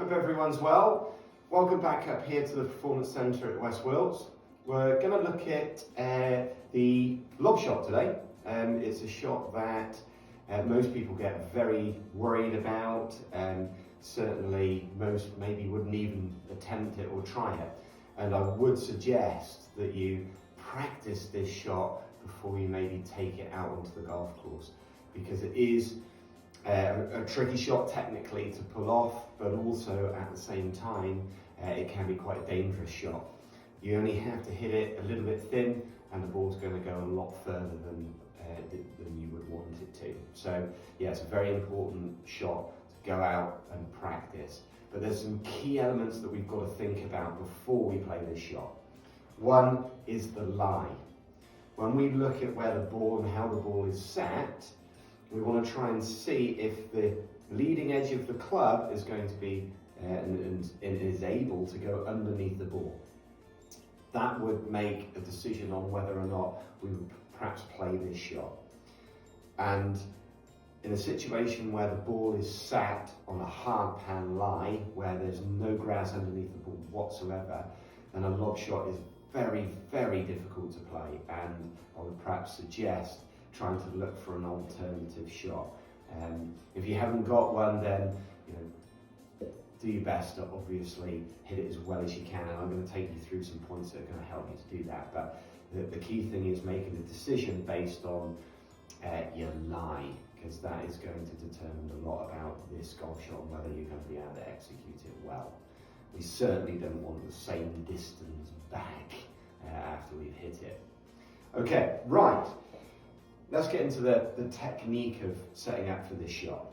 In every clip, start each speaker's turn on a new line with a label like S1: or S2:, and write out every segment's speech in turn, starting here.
S1: Hope everyone's well. Welcome back up here to the Performance Centre at West Wilts. We're going to look at the lob shot today. It's a shot that most people get very worried about. Certainly most maybe wouldn't even attempt it or try it. And I would suggest that you practice this shot before you maybe take it out onto the golf course, because it is a tricky shot technically to pull off, but also at the same time it can be quite a dangerous shot. You only have to hit it a little bit thin and the ball's going to go a lot further than you would want it to. So yeah, it's a very important shot to go out and practice. But there's some key elements that we've got to think about before we play this shot. One is the lie. When we look at where the ball and how the ball is sat, we want to try and see if the leading edge of the club is going to be and is able to go underneath the ball. That would make a decision on whether or not we would perhaps play this shot. And in a situation where the ball is sat on a hard pan lie, where there's no grass underneath the ball whatsoever, then a lob shot is very, very difficult to play, and I would perhaps suggest trying to look for an alternative shot. If you haven't got one, then do your best to obviously hit it as well as you can, and I'm going to take you through some points that are going to help you to do that. But the key thing is making a decision based on your lie, because that is going to determine a lot about this golf shot and whether you're going to be able to execute it well. We certainly don't want the same distance back after we've hit it. Okay, right. Let's get into the technique of setting up for this shot.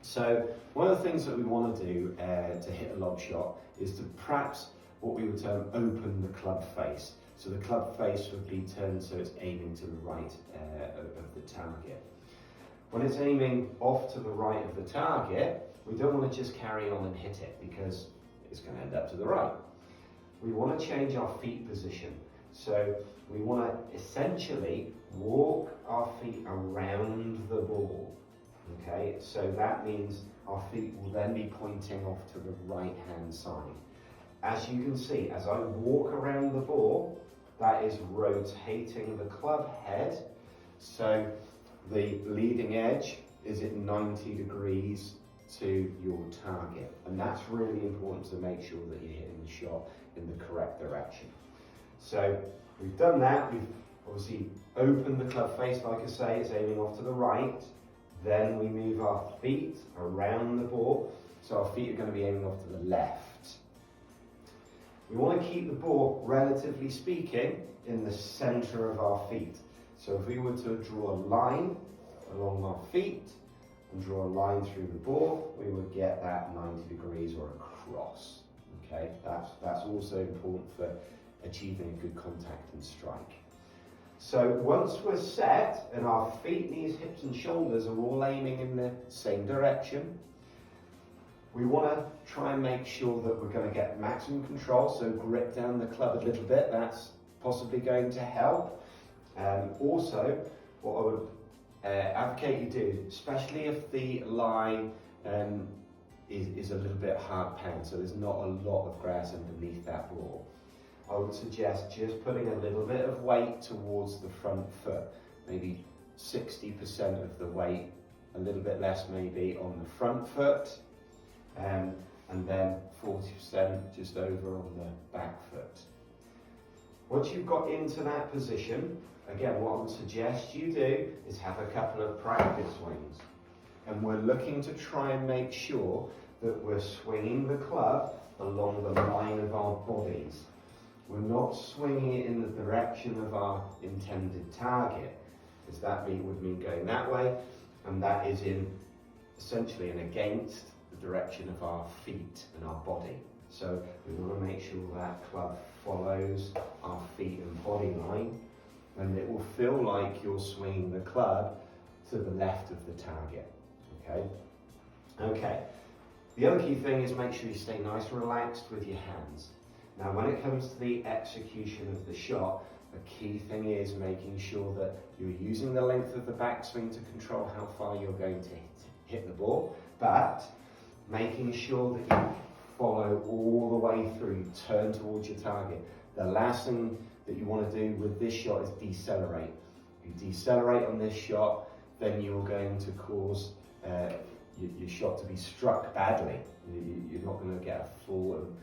S1: So one of the things that we want to do to hit a lob shot is to perhaps what we would term open the club face. So the club face would be turned so it's aiming to the right of the target. When it's aiming off to the right of the target, we don't want to just carry on and hit it, because it's going to end up to the right. We want to change our feet position. So we want to essentially walk our feet around the ball. Okay, so that means our feet will then be pointing off to the right hand side. As you can see, as I walk around the ball, that is rotating the club head. So the leading edge is at 90 degrees to your target. And that's really important to make sure that you're hitting the shot in the correct direction. So we've done that. We've obviously opened the club face, like I say, it's aiming off to the right. Then we move our feet around the ball, so our feet are going to be aiming off to the left. We want to keep the ball, relatively speaking, in the center of our feet. So if we were to draw a line along our feet and draw a line through the ball, we would get that 90 degrees or a cross. Okay, that's also important for achieving a good contact and strike. So once we're set and our feet, knees, hips and shoulders are all aiming in the same direction, we want to try and make sure that we're going to get maximum control, so grip down the club a little bit, that's possibly going to help. Also, what I would advocate you do, especially if the lie is a little bit hard pan, so there's not a lot of grass underneath that ball, I would suggest just putting a little bit of weight towards the front foot, maybe 60% of the weight, a little bit less maybe on the front foot, and then 40% just over on the back foot. Once you've got into that position, again, what I would suggest you do is have a couple of practice swings. And we're looking to try and make sure that we're swinging the club along the line of our bodies. We're not swinging it in the direction of our intended target, because that would mean going that way, and that is essentially against the direction of our feet and our body. So we want to make sure that club follows our feet and body line, and it will feel like you're swinging the club to the left of the target. Okay. The other key thing is make sure you stay nice and relaxed with your hands. Now, when it comes to the execution of the shot, the key thing is making sure that you're using the length of the backswing to control how far you're going to hit the ball, but making sure that you follow all the way through, turn towards your target. The last thing that you want to do with this shot is decelerate. If you decelerate on this shot, then you're going to cause your shot to be struck badly. You're not going to get a full and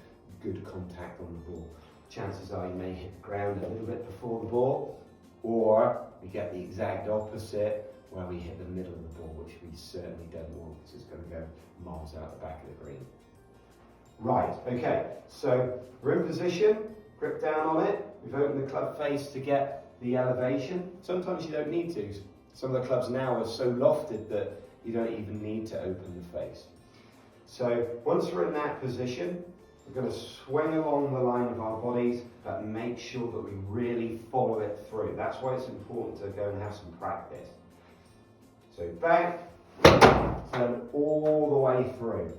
S1: good contact on the ball. Chances are you may hit the ground a little bit before the ball, or we get the exact opposite where we hit the middle of the ball, which we certainly don't want because it's going to go miles out the back of the green. Right, okay, so we're in position, grip down on it. We've opened the club face to get the elevation. Sometimes you don't need to. Some of the clubs now are so lofted that you don't even need to open the face. So once we're in that position, we're going to swing along the line of our bodies, but make sure that we really follow it through. That's why it's important to go and have some practice. So back, turn all the way through.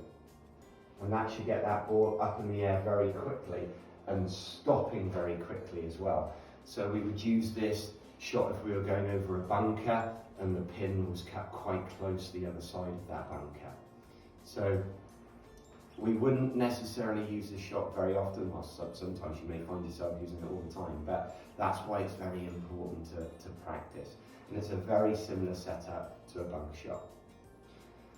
S1: And that should get that ball up in the air very quickly and stopping very quickly as well. So we would use this shot if we were going over a bunker and the pin was cut quite close to the other side of that bunker. So we wouldn't necessarily use this shot very often, or sometimes you may find yourself using it all the time, but that's why it's very important to practice. And it's a very similar setup to a bunker shot.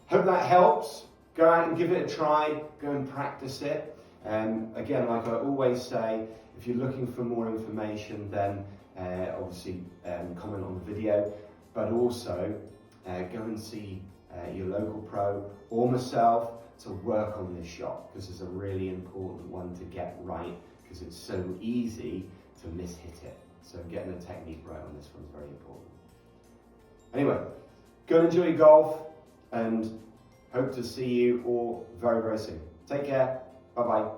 S1: Hope that helps. Go out and give it a try, go and practice it. Again, like I always say, if you're looking for more information, then obviously comment on the video, but also go and see your local pro or myself to work on this shot, because it's a really important one to get right, because it's so easy to miss-hit it. So getting the technique right on this one is very important. Anyway, go and enjoy your golf, and hope to see you all very, very soon. Take care. Bye-bye.